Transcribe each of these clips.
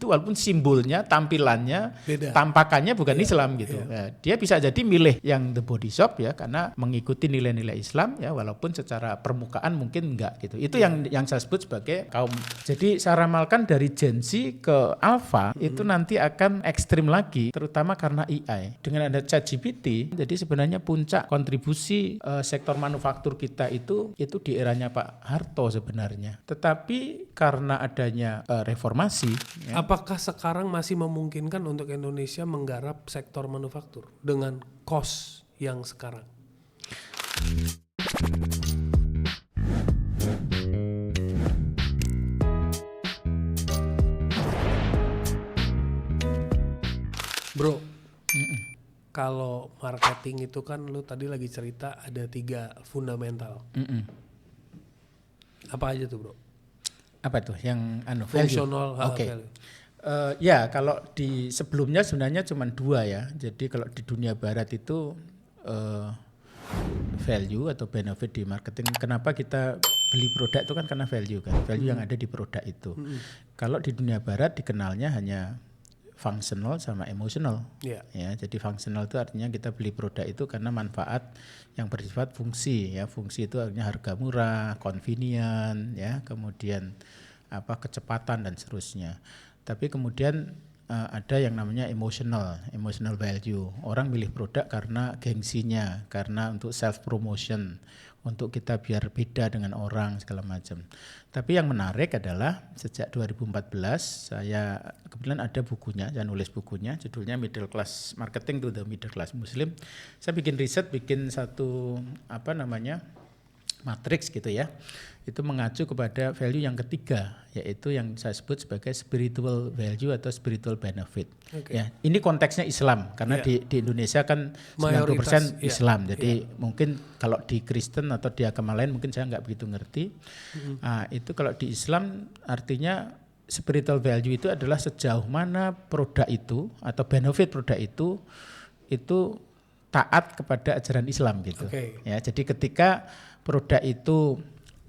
itu walaupun simbolnya, tampilannya, Beda. tampakannya bukan Iya, Islam gitu. Ya, dia bisa jadi milih yang The Body Shop ya karena mengikuti nilai-nilai Islam ya walaupun secara permukaan mungkin enggak gitu. Itu yang saya sebut sebagai kaum. Jadi saya ramalkan dari Gen Z ke Alpha itu nanti akan ekstrim lagi terutama karena AI. Dengan ada ChatGPT jadi sebenarnya puncak kontribusi sektor manufaktur kita itu di eranya Pak Harto sebenarnya. Tetapi karena adanya reformasi ya, Apakah sekarang masih memungkinkan untuk Indonesia menggarap sektor manufaktur dengan cost yang sekarang? Bro, kalau marketing itu kan lu tadi lagi cerita ada 3 fundamental. Apa aja tuh bro? apa tuh yang value? Fungsional, Oke. value. Ya kalau di sebelumnya sebenarnya cuma 2 ya. Jadi kalau di dunia barat itu value atau benefit di marketing. Kenapa kita beli produk itu kan karena value kan. Value yang ada di produk itu. Kalau di dunia barat dikenalnya hanya functional sama emotional. Iya. Ya, jadi functional itu artinya kita beli produk itu karena manfaat yang bersifat fungsi ya. Fungsi itu artinya harga murah, convenient ya, kemudian kecepatan dan seterusnya. Tapi kemudian ada yang namanya emotional value. Orang milih produk karena gengsinya, karena untuk self promotion, untuk kita biar beda dengan orang segala macam. Tapi yang menarik adalah sejak 2014 saya kebetulan ada bukunya, saya nulis bukunya, judulnya Middle Class Marketing to the Middle Class Muslim. Saya bikin riset, bikin satu matriks gitu ya. Itu mengacu kepada value yang ketiga, yaitu yang saya sebut sebagai spiritual value atau spiritual benefit. Okay. Ya, ini konteksnya Islam karena di Indonesia kan 90% Mayoritas, Islam. Jadi mungkin kalau di Kristen atau di agama lain mungkin saya nggak begitu ngerti. Itu kalau di Islam artinya spiritual value itu adalah sejauh mana produk itu atau benefit produk itu taat kepada ajaran Islam gitu. Okay. Ya, jadi ketika produk itu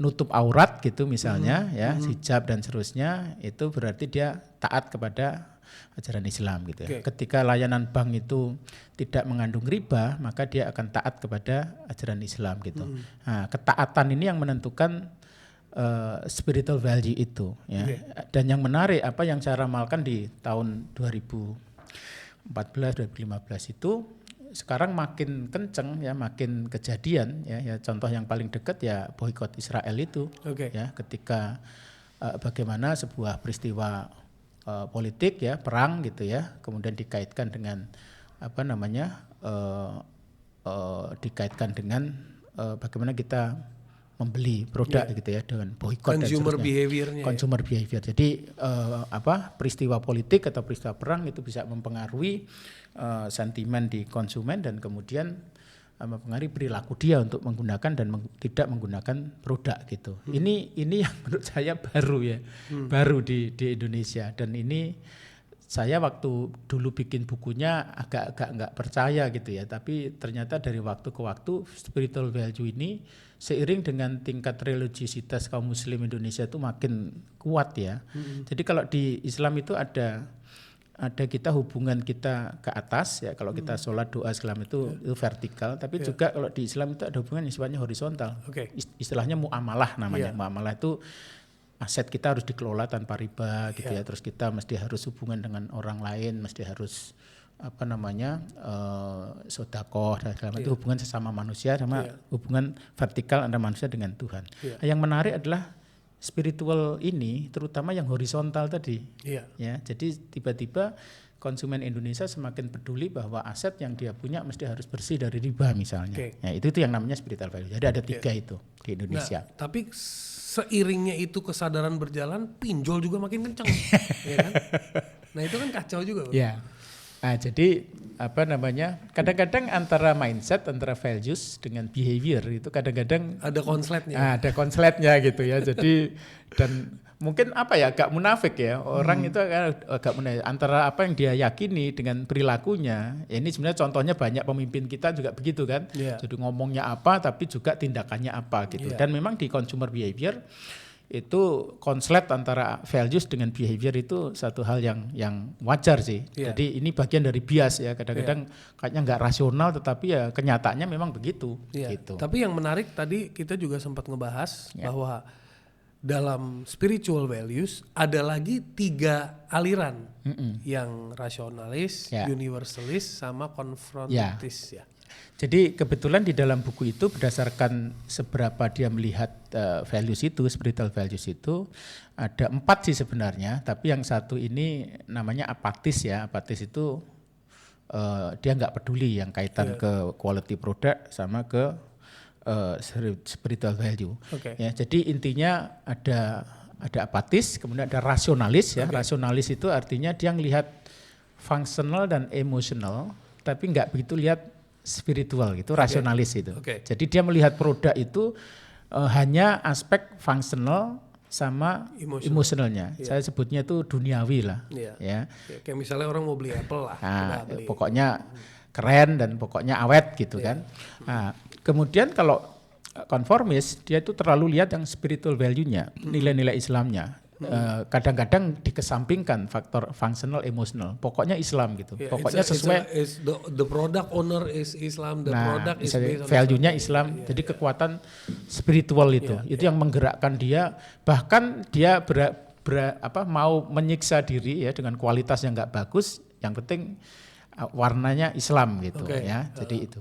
nutup aurat gitu misalnya hijab dan seterusnya, itu berarti dia taat kepada ajaran Islam gitu ya. Ketika layanan bank itu tidak mengandung riba, maka dia akan taat kepada ajaran Islam gitu. Nah, ketaatan ini yang menentukan spiritual value itu ya. Dan yang menarik apa yang saya ramalkan di tahun 2014 2015 itu sekarang makin kenceng ya, makin kejadian ya contoh yang paling dekat ya boikot Israel itu. Ya, ketika bagaimana sebuah peristiwa politik ya, perang gitu ya, kemudian dikaitkan dengan dikaitkan dengan bagaimana kita membeli produk gitu ya dengan boikot dan seterusnya. Consumer behavior. Jadi peristiwa politik atau peristiwa perang itu bisa mempengaruhi sentimen di konsumen dan kemudian mempengaruhi perilaku dia untuk menggunakan dan tidak menggunakan produk gitu. Ini yang menurut saya baru ya, baru di Indonesia, dan ini saya waktu dulu bikin bukunya agak nggak percaya gitu ya, tapi ternyata dari waktu ke waktu spiritual value ini seiring dengan tingkat religiositas kaum muslim Indonesia itu makin kuat ya. Jadi kalau di Islam itu ada kita hubungan kita ke atas ya, kalau kita sholat doa segala itu vertikal, tapi juga kalau di Islam itu ada hubungan yang sifatnya horizontal. Istilahnya muamalah namanya. Muamalah itu aset kita harus dikelola tanpa riba gitu ya. Terus kita mesti harus hubungan dengan orang lain, mesti harus sedekah dan segala macam. Itu hubungan sesama manusia sama hubungan vertikal antara manusia dengan Tuhan. Yang menarik adalah spiritual ini, terutama yang horizontal tadi. Ya, jadi tiba-tiba konsumen Indonesia semakin peduli bahwa aset yang dia punya mesti harus bersih dari riba misalnya. Ya, itu yang namanya spiritual value. Jadi ada 3 itu di Indonesia. Nah, tapi seiringnya itu kesadaran berjalan, pinjol juga makin kencang. Ya kan? Nah, itu kan kacau juga. Ya. Nah, jadi kadang-kadang antara mindset, antara values dengan behavior itu kadang-kadang ada konsletnya. Ada konsletnya gitu ya. Jadi dan mungkin agak munafik ya. Orang itu agak munafik antara apa yang dia yakini dengan perilakunya. Ya, ini sebenarnya contohnya banyak pemimpin kita juga begitu kan. Jadi ngomongnya apa tapi juga tindakannya apa gitu. Dan memang di consumer behavior itu konslet antara values dengan behavior itu satu hal yang wajar sih. Jadi ini bagian dari bias ya, kadang-kadang kayaknya nggak rasional tetapi ya kenyataannya memang begitu. Gitu. Tapi yang menarik tadi kita juga sempat ngebahas bahwa dalam spiritual values ada lagi 3 aliran yang rasionalis, universalis, sama konfrontatis ya. Jadi kebetulan di dalam buku itu berdasarkan seberapa dia melihat values itu, spiritual values itu ada 4 sih sebenarnya, tapi yang satu ini namanya apatis ya. Apatis itu dia nggak peduli yang kaitan ke quality product sama ke spiritual value. Ya, jadi intinya ada apatis, kemudian ada rasionalis ya. Rasionalis itu artinya dia ngelihat functional dan emotional, tapi nggak begitu lihat spiritual gitu, rasionalis itu. Jadi dia melihat produk itu hanya aspek functional sama emosionalnya. Saya sebutnya itu duniawi lah. Ya. Kayak misalnya orang mau beli Apple lah. Nah, pokoknya keren dan pokoknya awet gitu kan. Nah, kemudian kalau konformis dia itu terlalu lihat yang spiritual value-nya, nilai-nilai Islamnya. Kadang-kadang dikesampingkan faktor functional emotional. Pokoknya Islam gitu. Pokoknya sesuai the product owner is Islam, the product is based on value-nya Islam. Jadi kekuatan spiritual itu yang menggerakkan dia, bahkan dia mau menyiksa diri ya dengan kualitas yang enggak bagus, yang penting warnanya Islam gitu ya. Jadi itu.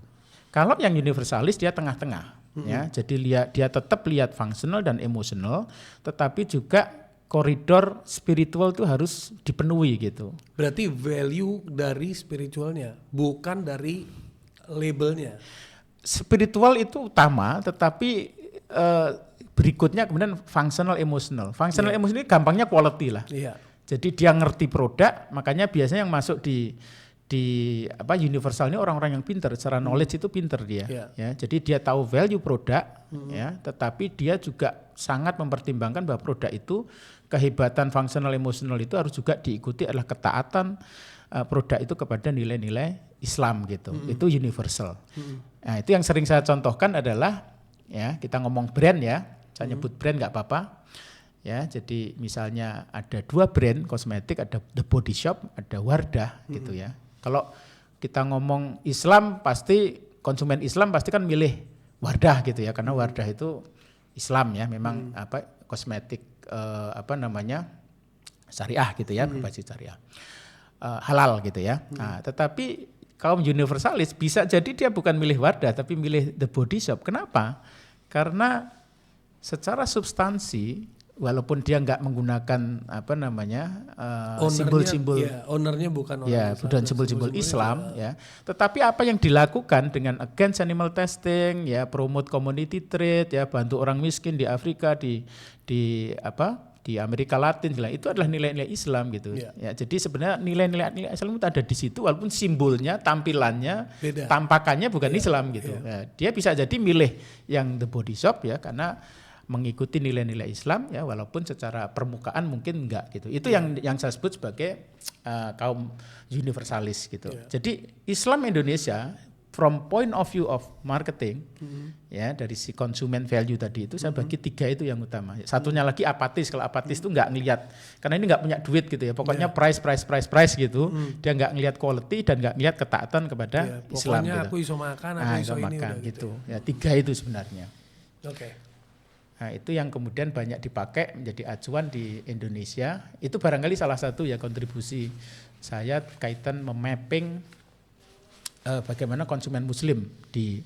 Kalau yang universalis dia tengah-tengah ya. Jadi dia tetap lihat functional dan emotional, tetapi juga koridor spiritual itu harus dipenuhi gitu. Berarti value dari spiritualnya, bukan dari labelnya. Spiritual itu utama, tetapi berikutnya kemudian functional emotional. Functional emotional ini gampangnya quality lah. Jadi dia ngerti produk, makanya biasanya yang masuk di universal ini orang-orang yang pintar, secara knowledge itu pintar dia. Ya, jadi dia tahu value produk, ya, tetapi dia juga sangat mempertimbangkan bahwa produk itu kehebatan functional emotional itu harus juga diikuti adalah ketaatan produk itu kepada nilai-nilai Islam gitu. Itu universal. Nah, itu yang sering saya contohkan adalah ya kita ngomong brand ya, saya nyebut brand nggak apa-apa. Ya, jadi misalnya ada 2 brand kosmetik, ada The Body Shop, ada Wardah gitu ya. Kalau kita ngomong Islam pasti konsumen Islam pasti kan milih Wardah gitu ya, karena Wardah itu Islam ya, memang kosmetik syariah gitu ya, berbasis syariah, halal gitu ya. Nah, tetapi kaum universalis bisa jadi dia bukan milih Wardah tapi milih The Body Shop. Kenapa? Karena secara substansi walaupun dia nggak menggunakan simbol-simbol, ownernya bukan orang Islam, dan simbol-simbol Islam, ya. Tetapi apa yang dilakukan dengan against animal testing, ya, promote community trade, ya, bantu orang miskin di Afrika, di Amerika Latin, itu adalah nilai-nilai Islam gitu. Ya, jadi sebenarnya nilai-nilai Islam itu ada di situ, walaupun simbolnya, tampilannya, beda. Tampakannya bukan Islam gitu. Ya, dia bisa jadi milih yang The Body Shop ya karena mengikuti nilai-nilai Islam ya, walaupun secara permukaan mungkin enggak gitu. Itu yang saya sebut sebagai kaum universalis gitu. Jadi Islam Indonesia from point of view of marketing ya, dari si konsumen value tadi itu saya bagi 3 itu yang utama. Satunya lagi apatis. Kalau apatis itu enggak ngelihat, karena ini enggak punya duit gitu ya. Pokoknya price gitu. Dia enggak ngelihat quality dan enggak ngelihat ketaatan kepada Islam pokoknya gitu. aku iso makan, iso makan gitu. Ya 3 itu sebenarnya. Nah, itu yang kemudian banyak dipakai menjadi acuan di Indonesia. Itu barangkali salah satu ya kontribusi saya kaitan memapping bagaimana konsumen muslim di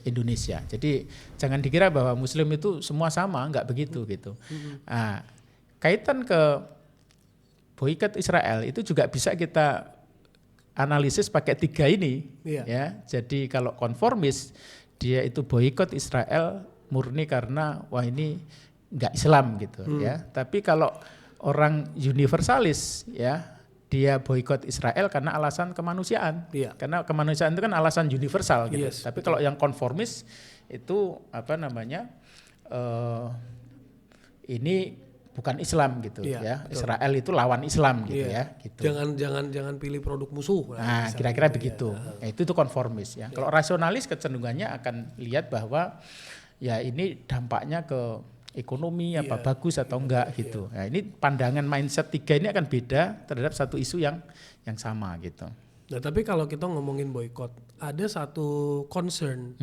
Indonesia. Jadi jangan dikira bahwa muslim itu semua sama, enggak begitu gitu. Nah, kaitan ke boikot Israel itu juga bisa kita analisis pakai 3 ini ya. Jadi kalau konformis dia itu boikot Israel murni karena wah ini enggak Islam gitu ya. Tapi kalau orang universalis ya, dia boikot Israel karena alasan kemanusiaan. Karena kemanusiaan itu kan alasan universal gitu. Tapi kalau yang konformis itu ini bukan Islam gitu ya. Israel itu lawan Islam gitu ya. Gitu. Jangan pilih produk musuh. Nah, kira-kira begitu. Ya, itu konformis ya. Kalau rasionalis kecenderungannya akan lihat bahwa ya ini dampaknya ke ekonomi apa bagus atau enggak gitu. Nah, ini pandangan mindset 3 ini akan beda terhadap satu isu yang sama gitu. Nah, tapi kalau kita ngomongin boykot, ada satu concern.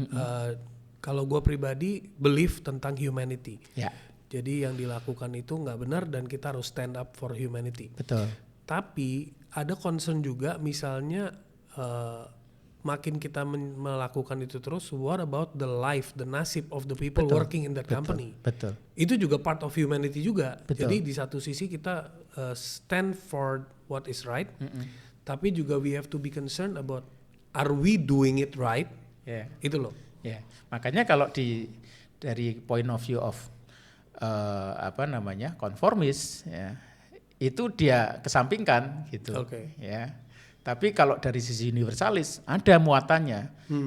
Kalau gue pribadi believe tentang humanity. Ya. Jadi yang dilakukan itu nggak benar dan kita harus stand up for humanity. Betul. Tapi ada concern juga, misalnya makin kita melakukan itu terus, what about the life, the nasib of the people working in that company? Betul. Itu juga part of humanity juga. Betul. Jadi di satu sisi kita stand for what is right, tapi juga we have to be concerned about are we doing it right? Itu loh. Makanya kalau dari point of view of konformis, itu dia kesampingkan gitu. Ya. Tapi kalau dari sisi universalis ada muatannya.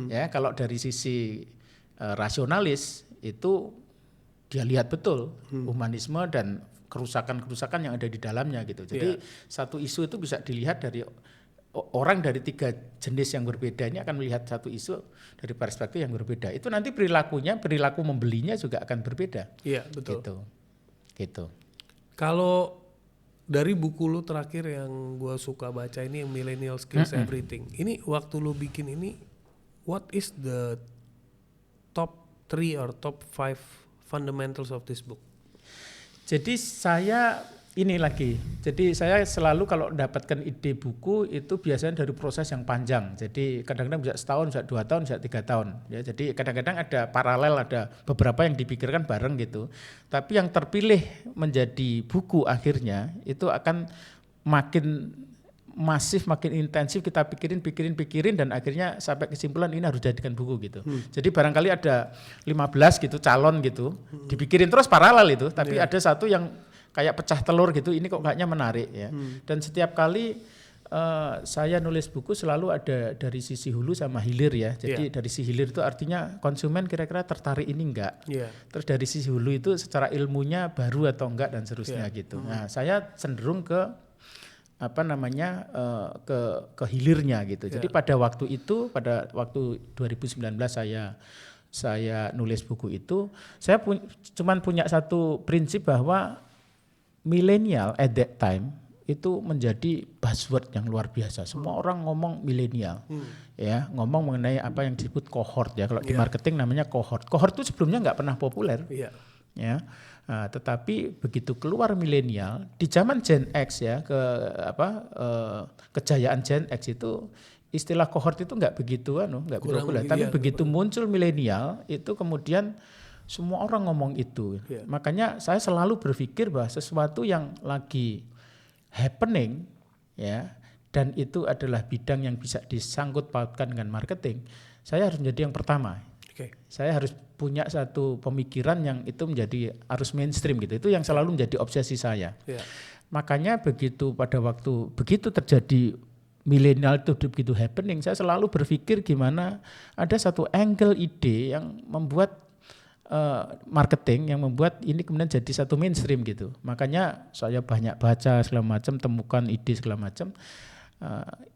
Ya, kalau dari sisi rasionalis itu dia lihat betul humanisme dan kerusakan-kerusakan yang ada di dalamnya gitu. Jadi satu isu itu bisa dilihat dari orang dari 3 jenis yang berbeda ini akan melihat satu isu dari perspektif yang berbeda. Itu nanti perilaku membelinya juga akan berbeda. Iya, betul. Gitu. Kalau dari buku lu terakhir yang gue suka baca ini, yang Millennial Skills Everything. Ini waktu lu bikin ini, what is the top 3 or top 5 fundamentals of this book? Jadi saya selalu kalau mendapatkan ide buku itu biasanya dari proses yang panjang. Jadi kadang-kadang bisa setahun, bisa 2 tahun, bisa 3 tahun. Ya, jadi kadang-kadang ada paralel, ada beberapa yang dipikirkan bareng gitu. Tapi yang terpilih menjadi buku akhirnya itu akan makin masif, makin intensif kita pikirin dan akhirnya sampai kesimpulan ini harus dijadikan buku gitu. Jadi barangkali ada 15 gitu calon gitu, dipikirin terus paralel itu, tapi ada satu yang kayak pecah telur gitu, ini kok kayaknya menarik ya. Dan setiap kali saya nulis buku selalu ada dari sisi hulu sama hilir ya. Jadi dari sisi hilir itu artinya konsumen kira-kira tertarik ini enggak. Terus dari sisi hulu itu secara ilmunya baru atau enggak dan seterusnya gitu. Nah, saya cenderung ke ke hilirnya gitu. Jadi pada waktu 2019 saya nulis buku itu, saya cuman punya satu prinsip bahwa milenial at that time itu menjadi buzzword yang luar biasa. Semua orang ngomong milenial, ya, ngomong mengenai apa yang disebut cohort ya. Kalau di marketing namanya cohort. Cohort itu sebelumnya nggak pernah populer, ya. Nah, tetapi begitu keluar milenial di zaman Gen X ya, kejayaan Gen X itu istilah cohort itu nggak begitu populer. Tapi begitu muncul milenial itu kemudian semua orang ngomong itu. Makanya saya selalu berpikir bahwa sesuatu yang lagi happening ya, dan itu adalah bidang yang bisa disangkut pautkan dengan marketing, saya harus menjadi yang pertama. Saya harus punya satu pemikiran yang itu harus mainstream gitu. Itu yang selalu menjadi obsesi saya. Makanya begitu terjadi milenial itu begitu happening, saya selalu berpikir gimana ada satu angle ide yang membuat marketing, yang membuat ini kemudian jadi satu mainstream gitu. Makanya saya banyak baca segala macam, temukan ide segala macam.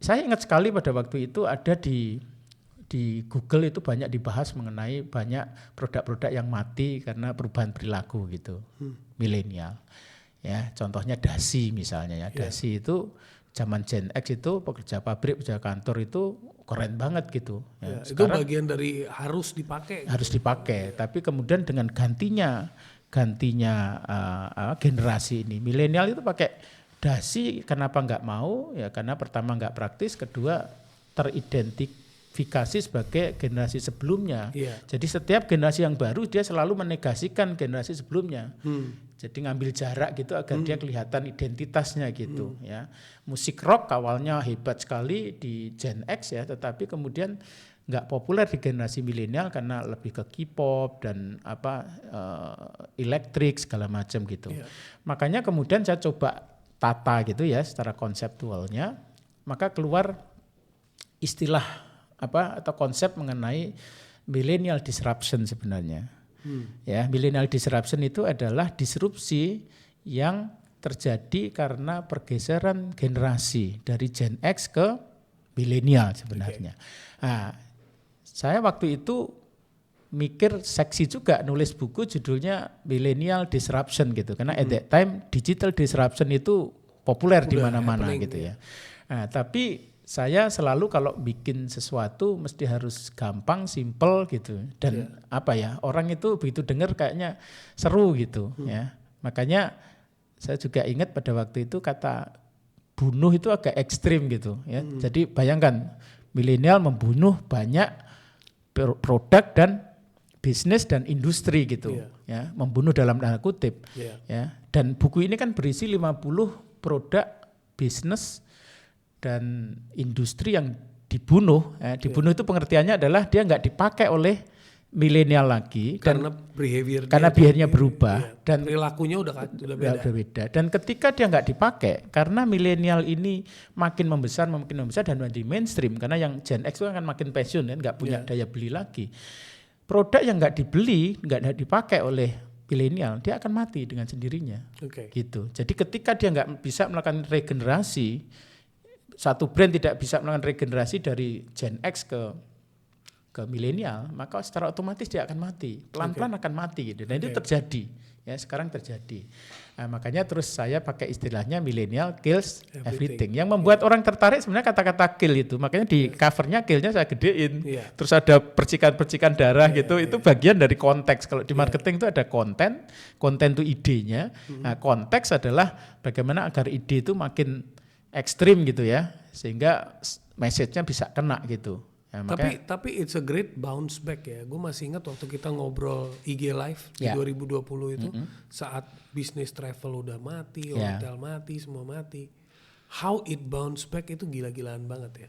Saya ingat sekali pada waktu itu ada di Google itu banyak dibahas mengenai banyak produk-produk yang mati karena perubahan perilaku gitu, milenial. Ya, contohnya Dasi misalnya ya. Dasi itu zaman Gen X itu pekerja pabrik, pekerja kantor itu keren banget gitu. Ya, itu bagian dari harus dipakai. Harus dipakai, tapi kemudian dengan gantinya generasi ini milenial itu pakai Dasi. Kenapa nggak mau? Ya karena pertama nggak praktis, kedua teridentifikasi sebagai generasi sebelumnya. Jadi setiap generasi yang baru dia selalu menegasikan generasi sebelumnya. Jadi ngambil jarak gitu agar dia kelihatan identitasnya gitu ya. Musik rock awalnya hebat sekali di Gen X ya, tetapi kemudian nggak populer di generasi milenial karena lebih ke K-pop dan elektrik segala macam gitu. Makanya kemudian saya coba tata gitu ya secara konseptualnya, maka keluar istilah atau konsep mengenai millennial disruption sebenarnya. Ya, millennial disruption itu adalah disrupsi yang terjadi karena pergeseran generasi dari Gen X ke millennial sebenarnya. Nah, saya waktu itu mikir seksi juga nulis buku judulnya Millennial Disruption gitu. Karena at that time digital disruption itu populer di mana-mana gitu ya. Nah, tapi saya selalu kalau bikin sesuatu mesti harus gampang, simple gitu. Dan orang itu begitu dengar kayaknya seru gitu ya. Makanya saya juga ingat pada waktu itu kata bunuh itu agak ekstrim gitu ya. Jadi bayangkan milenial membunuh banyak produk dan bisnis dan industri gitu ya, membunuh dalam tanda kutip ya. Dan buku ini kan berisi 50 produk bisnis dan industri yang dibunuh ya. Dibunuh itu pengertiannya adalah dia nggak dipakai oleh milenial lagi karena behaviornya berubah dan perilakunya udah beda. Dan ketika dia nggak dipakai karena milenial ini makin membesar dan menjadi mainstream, karena yang Gen X itu akan makin pensiun kan, nggak punya daya beli lagi. Produk yang nggak dibeli, nggak dipakai oleh milenial, dia akan mati dengan sendirinya. Gitu. Jadi ketika dia nggak bisa melakukan regenerasi, satu brand tidak bisa melakukan regenerasi dari Gen X ke milenial, maka secara otomatis dia akan mati, pelan-pelan akan mati gitu. Dan itu terjadi, ya sekarang terjadi. Nah, makanya terus saya pakai istilahnya millennial kills everything. Yang membuat orang tertarik sebenarnya kata-kata kill itu, makanya di covernya killnya saya gedein. Terus ada percikan-percikan darah gitu, itu bagian dari konteks. Kalau di marketing itu ada konten itu idenya. Nah, konteks adalah bagaimana agar ide itu makin ekstrim gitu ya, sehingga message-nya bisa kena gitu. Ya, tapi it's a great bounce back ya. Gue masih ingat waktu kita ngobrol IG Live di 2020 itu, saat bisnis travel udah mati, hotel mati, semua mati. How it bounce back itu gila-gilaan banget ya.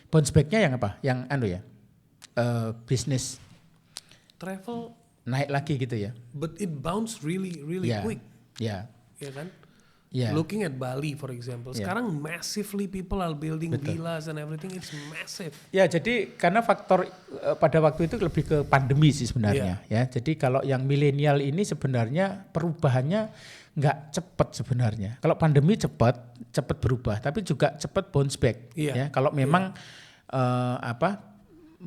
Bounce back-nya yang apa? Yang bisnis travel naik lagi gitu ya. But it bounce really quick. Ya kan? Looking at Bali for example, sekarang massively people are building villas and everything, it's massive. Ya, jadi karena faktor pada waktu itu lebih ke pandemi sih sebenarnya ya. Jadi kalau yang milenial ini sebenarnya perubahannya nggak cepat sebenarnya. Kalau pandemi cepat berubah, tapi juga cepat bounce back ya. Kalau memang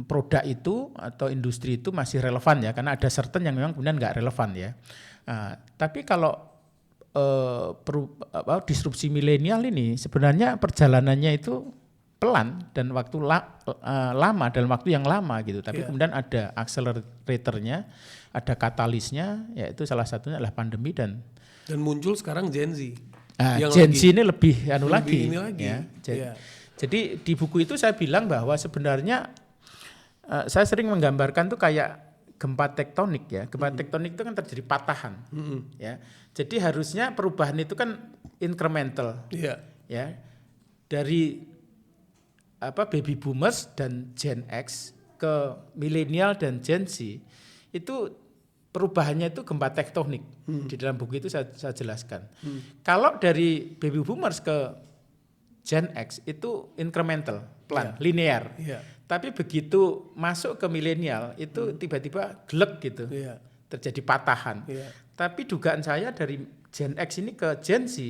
produk itu atau industri itu masih relevan ya, karena ada certain yang memang kemudian nggak relevan ya. Tapi kalau disrupsi milenial ini sebenarnya perjalanannya itu pelan dan waktu lama, dalam waktu yang lama gitu. Tapi kemudian ada acceleratornya, ada katalisnya, yaitu salah satunya adalah pandemi dan muncul sekarang Gen Z. Gen Z ini lebih lagi. Ya. Jadi di buku itu saya bilang bahwa sebenarnya saya sering menggambarkan tuh kayak gempa tektonik ya. Gempa tektonik itu kan terjadi patahan. Ya. Jadi harusnya perubahan itu kan incremental. Ya. Dari baby boomers dan Gen X ke milenial dan Gen Z itu perubahannya itu gempa tektonik. Di dalam buku itu saya jelaskan. Kalau dari baby boomers ke Gen X itu incremental, pelan, linear. Tapi begitu masuk ke milenial itu tiba-tiba glek gitu, terjadi patahan. Tapi dugaan saya dari Gen X ini ke Gen Z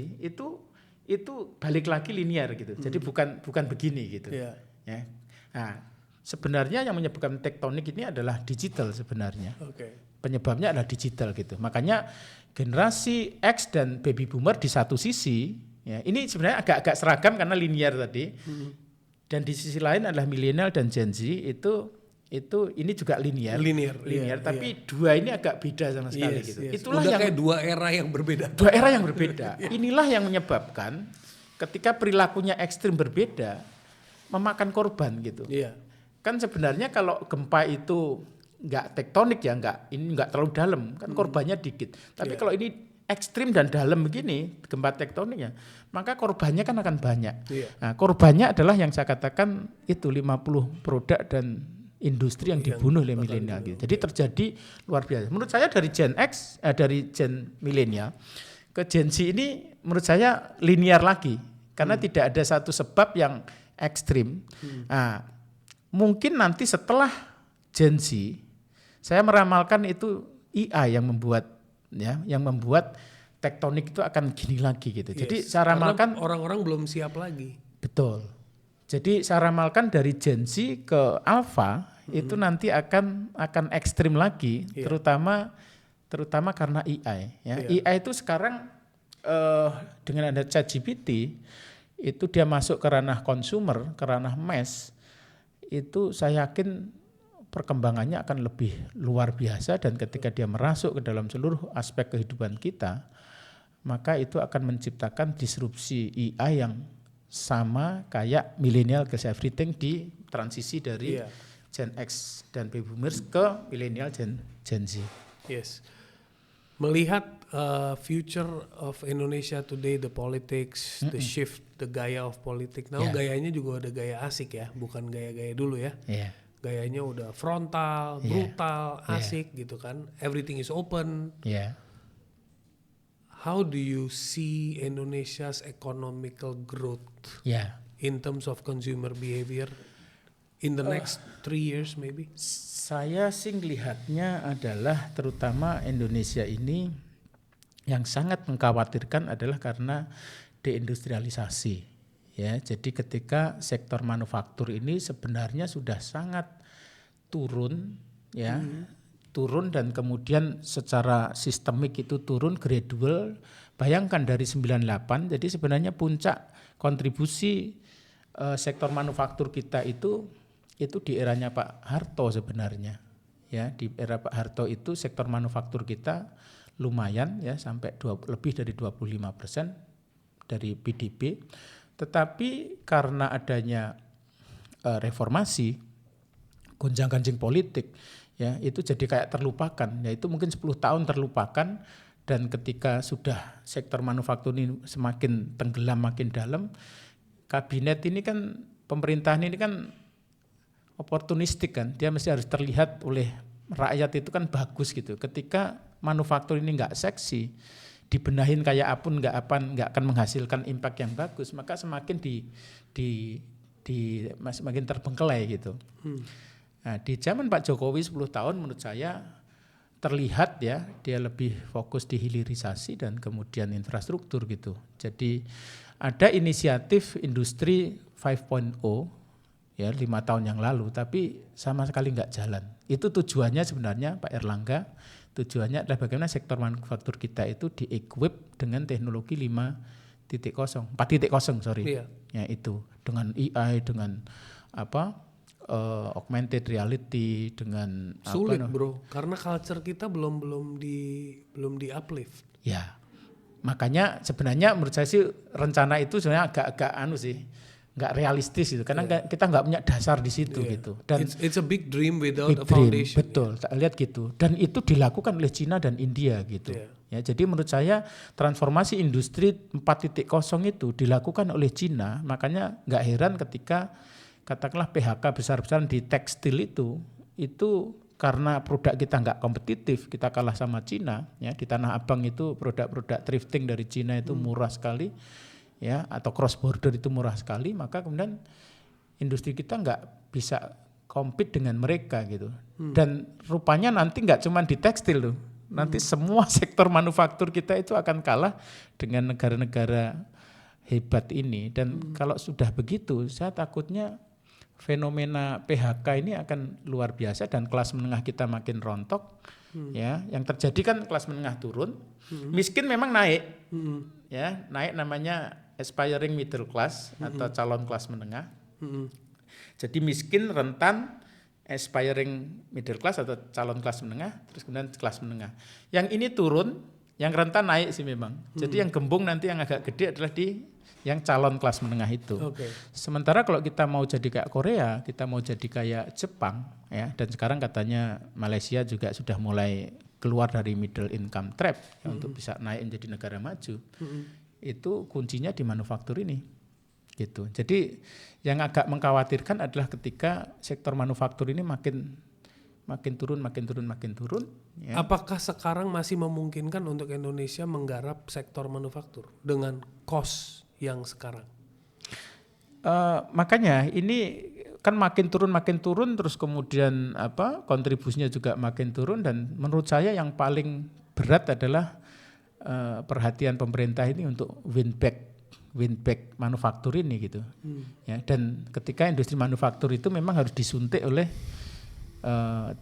itu balik lagi linear gitu. Jadi bukan begini gitu. Ya. Nah, sebenarnya yang menyebabkan tektonik ini adalah digital sebenarnya. Penyebabnya adalah digital gitu. Makanya generasi X dan baby boomer di satu sisi, ya, ini sebenarnya agak-agak seragam karena linear tadi. Dan di sisi lain adalah milenial dan Gen Z itu ini juga linear, tapi dua ini agak beda sama sekali gitu. Itulah udah yang kayak dua era yang berbeda. Inilah yang menyebabkan ketika perilakunya ekstrim berbeda memakan korban gitu. Kan sebenarnya kalau gempa itu nggak tektonik ya, ini nggak terlalu dalam, kan korbannya dikit. Tapi kalau ini ekstrim dan dalam begini gempa tektoniknya, maka korbannya kan akan banyak. Nah, korbannya adalah yang saya katakan itu 50 produk dan industri yang dibunuh oleh milenial gitu. Jadi terjadi luar biasa. Menurut saya dari Gen X, dari Gen milenial ke Gen Z ini menurut saya linear lagi karena tidak ada satu sebab yang ekstrim. Nah, mungkin nanti setelah Gen Z, saya meramalkan itu IA yang membuat tektonik itu akan gini lagi gitu. Jadi saya ramalkan orang-orang belum siap lagi. Betul. Jadi saya ramalkan dari Gen Z ke Alpha itu nanti akan ekstrim lagi, terutama karena AI. Ya. AI itu sekarang dengan ada ChatGPT itu dia masuk ke ranah consumer, ke ranah mass, itu saya yakin perkembangannya akan lebih luar biasa, dan ketika dia merasuk ke dalam seluruh aspek kehidupan kita, maka itu akan menciptakan disrupsi AI yang sama kayak millennial ke everything di transisi dari Gen X dan baby boomers ke millennial Gen Z. Yes. Melihat future of Indonesia today, the politics, the shift, the gaya of politics. Now gayanya juga ada gaya asik ya, bukan gaya-gaya dulu ya. Gayanya udah frontal, brutal, asik gitu kan. Everything is open. How do you see Indonesia's economical growth in terms of consumer behavior in the next 3 years maybe? Saya sih lihatnya adalah terutama Indonesia ini yang sangat mengkhawatirkan adalah karena deindustrialisasi. Ya, jadi ketika sektor manufaktur ini sebenarnya sudah sangat turun, ya, turun dan kemudian secara sistemik itu turun gradual. Bayangkan dari 98, jadi sebenarnya puncak kontribusi sektor manufaktur kita itu di eranya Pak Harto sebenarnya. Ya, di era Pak Harto itu sektor manufaktur kita lumayan ya, sampai lebih dari 25% dari PDB. Tetapi karena adanya reformasi, gonjang-ganjing politik, ya itu jadi kayak terlupakan. Ya itu mungkin 10 tahun terlupakan, dan ketika sudah sektor manufaktur ini semakin tenggelam, makin dalam, kabinet ini kan, pemerintahan ini kan oportunistik kan, dia mesti harus terlihat oleh rakyat itu kan bagus gitu. Ketika manufaktur ini nggak seksi, dibenahin kayak apapun nggak akan menghasilkan impact yang bagus, maka semakin semakin terbengkelai gitu. Nah, di zaman Pak Jokowi 10 tahun menurut saya terlihat ya, dia lebih fokus di hilirisasi dan kemudian infrastruktur gitu. Jadi ada inisiatif industri 5.0 ya 5 tahun yang lalu, tapi sama sekali nggak jalan. Itu tujuannya sebenarnya Pak Erlangga, tujuannya adalah bagaimana sektor manufaktur kita itu di-equip dengan teknologi 4.0 ya itu dengan AI, dengan augmented reality, dengan sulit bro, karena culture kita belum di uplift. Ya, makanya sebenarnya menurut saya sih rencana itu sebenarnya agak nggak realistis itu, karena kita nggak punya dasar di situ gitu. Dan it's a big dream without a foundation. Betul, tak lihat gitu. Dan itu dilakukan oleh Cina dan India gitu. Ya, jadi menurut saya transformasi industri 4.0 itu dilakukan oleh Cina, makanya nggak heran ketika katakanlah PHK besar-besaran di tekstil itu karena produk kita nggak kompetitif, kita kalah sama Cina. Ya, di Tanah Abang itu produk-produk thrifting dari Cina itu murah sekali. Ya, atau cross border itu murah sekali, maka kemudian industri kita nggak bisa compete dengan mereka gitu. Dan rupanya nanti nggak cuma di tekstil tuh, nanti semua sektor manufaktur kita itu akan kalah dengan negara-negara hebat ini. Dan kalau sudah begitu, saya takutnya fenomena PHK ini akan luar biasa dan kelas menengah kita makin rontok. Ya, yang terjadi kan kelas menengah turun, miskin memang naik, ya naik namanya aspiring middle class atau calon kelas menengah. Jadi miskin, rentan, aspiring middle class atau calon kelas menengah, terus kemudian kelas menengah. Yang ini turun, yang rentan naik sih memang. Jadi yang gembung nanti yang agak gede adalah di yang calon kelas menengah itu. Sementara kalau kita mau jadi kayak Korea, kita mau jadi kayak Jepang, ya, dan sekarang katanya Malaysia juga sudah mulai keluar dari middle income trap ya, untuk bisa naik menjadi negara maju. Itu kuncinya di manufaktur ini, gitu. Jadi yang agak mengkhawatirkan adalah ketika sektor manufaktur ini makin turun. Ya. Apakah sekarang masih memungkinkan untuk Indonesia menggarap sektor manufaktur dengan cost yang sekarang? Makanya ini kan makin turun terus kemudian kontribusinya juga makin turun, dan menurut saya yang paling berat adalah perhatian pemerintah ini untuk win back manufaktur ini gitu. Ya, dan ketika industri manufaktur itu memang harus disuntik oleh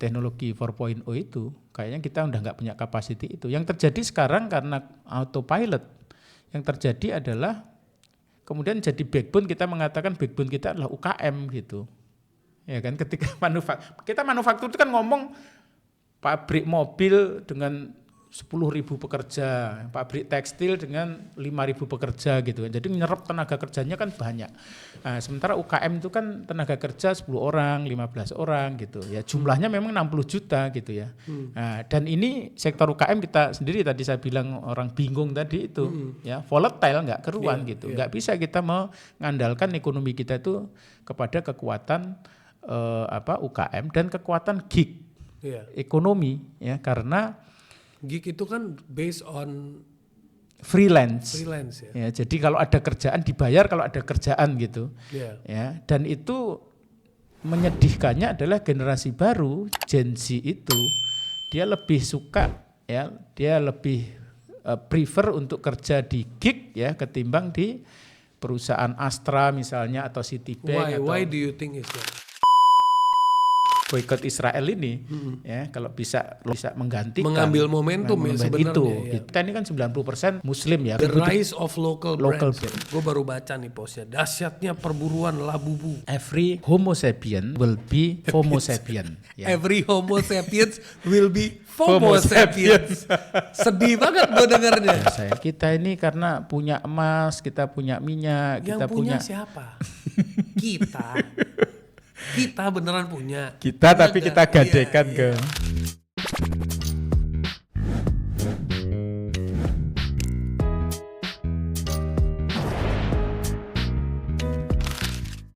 teknologi 4.0 itu, kayaknya kita udah nggak punya capacity itu. Yang terjadi sekarang karena autopilot, yang terjadi adalah kemudian jadi backbone, kita mengatakan backbone kita adalah UKM gitu. Ya kan, ketika kita manufaktur itu kan ngomong pabrik mobil dengan 10.000 pekerja, pabrik tekstil dengan 5.000 pekerja gitu kan. Jadi nyerap tenaga kerjanya kan banyak. Nah, sementara UKM itu kan tenaga kerja 10 orang, 15 orang gitu ya. Jumlahnya memang 60 juta gitu ya. Nah, dan ini sektor UKM kita sendiri tadi saya bilang orang bingung tadi itu ya, volatile enggak keruan gitu. Enggak bisa kita mengandalkan ekonomi kita itu kepada kekuatan UKM dan kekuatan gig ekonomi ya, karena gig itu kan based on freelance ya. Jadi kalau ada kerjaan dibayar kalau ada kerjaan gitu. Ya, dan itu menyedihkannya adalah generasi baru Gen Z itu dia lebih suka ya, dia lebih prefer untuk kerja di gig ya ketimbang di perusahaan Astra misalnya atau Citibank. Why do you think is that? Boykot Israel ini ya, kalau bisa menggantikan, mengambil momentum ya sebenarnya itu. Ya. Kita ini kan 90% muslim ya. The rise of local brands. Gue baru baca nih postnya. Dahsyatnya perburuan labubu. Every homo sapien will be homo sapien. Ya. Every homo sapiens will be homo sapiens. Sedih banget gue dengarnya. Ya, kita ini karena punya emas, kita punya minyak, yang kita punya siapa? Kita beneran punya. Kita tapi kita gadekan ke